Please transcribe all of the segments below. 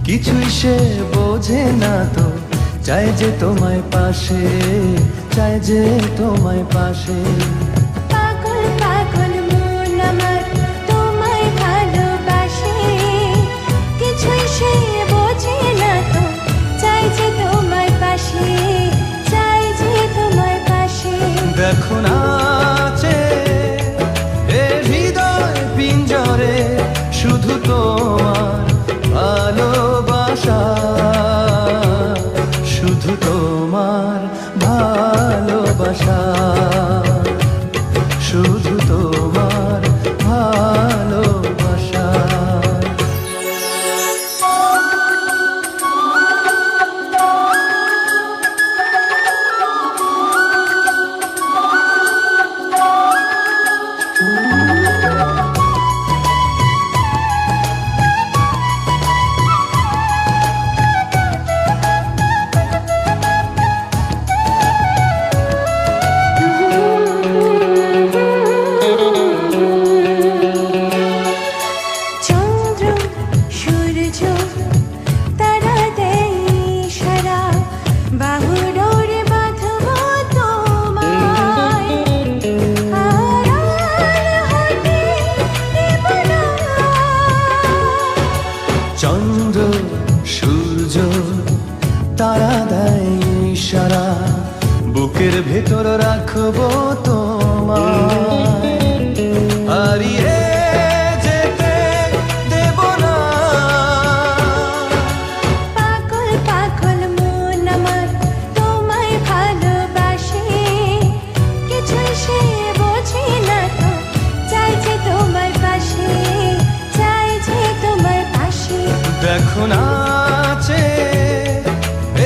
কিছুই সে বোঝে না তো, চাই যে তোমায় পাশে, চাই যে তোমায় পাশে। পাগল পাগল মন আমার তোমায় ভালোবাসে, কিছুই সে বোঝে না তো, চাই যে তোমায় পাশে, চাই যে তোমায় পাশে। দেখো নাচে এ হৃদয় পিঞ্জরে, শুধু তোমার ভালোবাসা, শুধু তোমার ভালোবাসা, শুধু তোমার ভালোবাসা। চন্দ্র সূর্য তারা দেয় ইশারা, বাহুডোরে বাঁধব তোমায়, আড়াল হতে দেব না। চন্দ্র সূর্য তারা দেয় ইশারা, বুকের ভেতর রাখবো তোমায়, হারিয়ে যেতে দেব না। পাগল পাগল মন আমার তোমায় ভালোবাসে, কিছুই সে বোঝে না তো, চাই যে তোমায় পাশে, চাই যে তোমায় পাশে। দেখো নাচে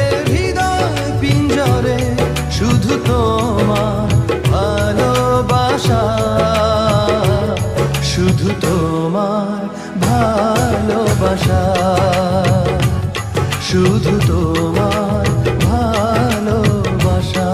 এ হৃদয় পিঞ্জরে, শুধু তোমার ভালোবাসা, শুধু তোমার ভালোবাসা, শুধু তোমার ভালোবাসা।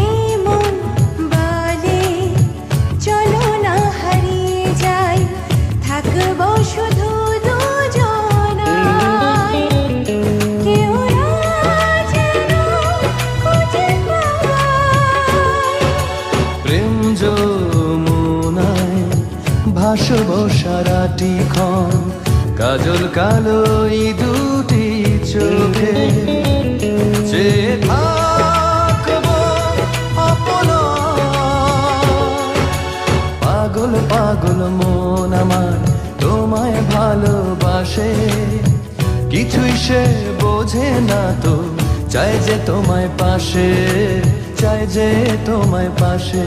এই মন বলে চলো না হারিয়ে যাই, থাকবো শুধু দুজনায়, কেউ না যেন খুঁজে পায়। প্রেম যমুনায় ভাসব সারাটি ক্ষণ, কাজল কালো এই দুটি চোখে, চেয়ে থাকবো অপলক। পাগল পাগল মন আমার তোমায় ভালোবাসে, কিছুই সে বোঝে না তো, চাই যে তোমায় পাশে, চাই যে তোমায় পাশে।